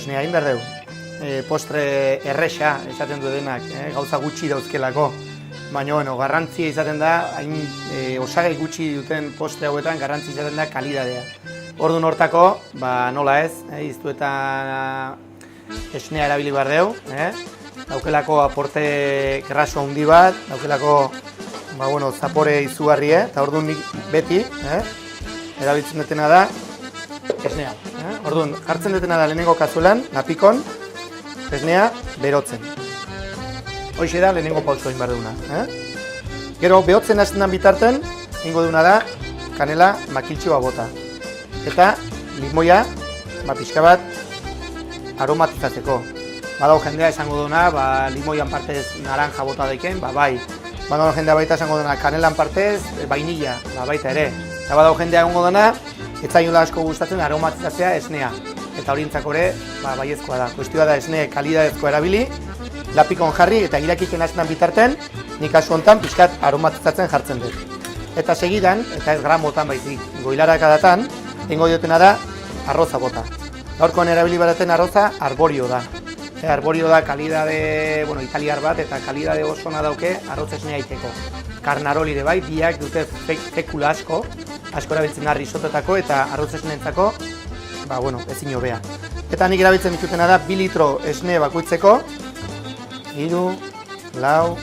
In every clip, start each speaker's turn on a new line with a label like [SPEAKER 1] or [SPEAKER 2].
[SPEAKER 1] esnea egin behar dugu. Postre erresa esaten du denak, gauza gutxi dauzkelako. Baina, bueno, garrantzia izaten da, hain osagai gutxi duten postre hauetan, garrantzia izaten da kalidadea. Orduan hortako, nola ez, iztu eta esnea erabili behar dugu. Daukelako aporte graso handi bat, daukelako zapore izugarri, eta orduan nik beti erabiltzen dutena da esnea. Orduan, jartzen dutena da lehenengo kazuelan, lapikon, esnea berotzen. Hoxe da lehenengo pauso egin behar duguna. Gero, behotzen hasten den bitarten, ingo duguna da kanela makiltxoa bota. Eta limoia, pixka bat, aromatizatzeko. Badau jendea esango duna, limoian partez naranja bota daiken, bai. Badau jendea baita esango duna, kanelan partez, vainilla, baita ere. Eta badau jendea egongo duna, etzainola asko gustatzen aromatizatzea esnea. Eta horientzako ere, baiezkoa da. Kuestioa da esne kalidadezkoa erabili, lapikon jarri eta irakiken hasten bitarten, nik kasu honetan pixkat aromatizatzen jartzen dut. Eta segidan, eta ez gramotan baizik, goilarakadatan, ingo diotena da arroza bota. Gaurkoan erabili baraten arroza arborio da. Arborio da kalidade, italiar bat eta kalidade oso ona dauke arroz esnea iteko. Karnaroli de bai, biak dute fekula asko erabiltzen da risotetako eta arroz esneentzako, ezin hobea. Eta nik erabiltzen ditutena da 2 litro esne bakoitzeko, 3, 4,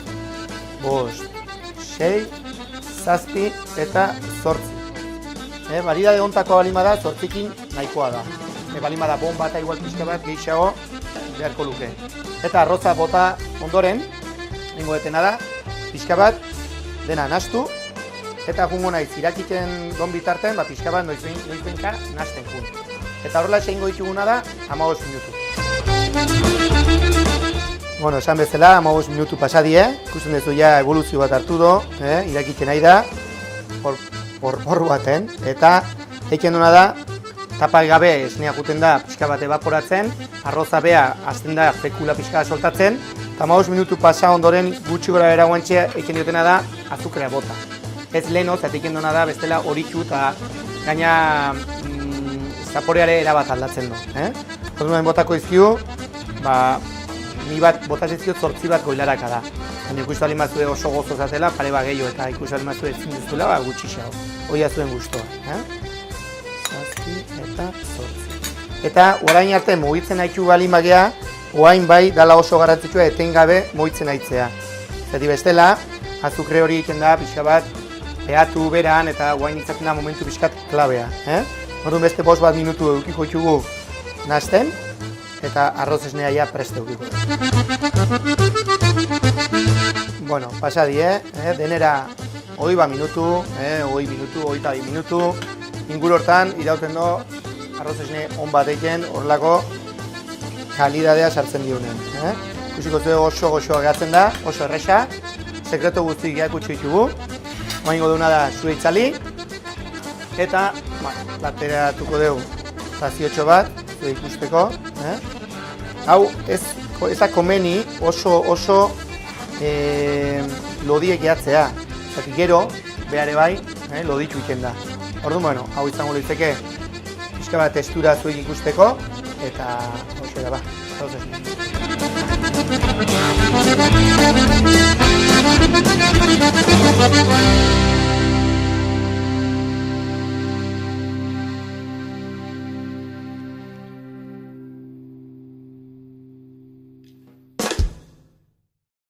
[SPEAKER 1] 5, 6, 7 eta 8. Baridade hontako balima da, 8ekin nahikoa da. Balima da bomba eta igual pixka bat gehiago beharko luke. Eta arroza bota ondoren, ingo detena da, pixka bat dena nahastu, eta jungo naiz irakiten don bitarten, pixka bat noizbenka nahasten jun. Eta horrela egingo dituguna da 15 minutu. Esan bezala, 15 minutu pasadie, ikusten duzu ja evoluzio bat hartu do, irakiten nahi da, hor baten, eta eiken duna da, tapak gabe esnea juten da pixka bat evaporatzen, arroza bea hasten da fekula pixka soltatzen, eta 15 minutu pasa ondoren gutxi gora bera guantxea eiken diotena da azukrea bota. Ez leheno, eta eiken duna da bestela horitu eta gaina zaporeare erabat aldatzen du. Orduan botako izkiu, ni bat botatzen izkiu 8 bat goilaraka da. Baina ikustu alin batzue oso gozo zatela, pare bat gehiago eta ikustu alin batzue ezin duzula, gutxi xau. Hoi azuen guztua. Eta orain arte mugitzen haitu balin bagea, orain bai dala oso garrantzitsua etengabe mugitzen haitzea. Zati bestela, azukre hori egiten da pixka bat behatu beran eta orain izaten da momentu pixkat klabea. Orduan beste 5 bat minutu edukiko ditugu nahasten eta arroz esnea ja preste edukiko. Pasadi, denera 20 minutu, 22 minutu, inguru hortan irauten do arroz esne on bat eken horrelako kalidadea sartzen diunen. Ikusiko zu oso goxoa gehatzen da, oso erresa, sekreto guztik geakutxo ditugu. Oaingo duna da zure itzali, eta bateratuko dugu zaziotxo bat, zure ikusteko. Hau ez da komeni oso lodiek gehatzea, zati gero, behare bai, loditu iken da. Orduan, hau izango litzeke pixka bat testura zuek ikusteko, eta hoxe da ba.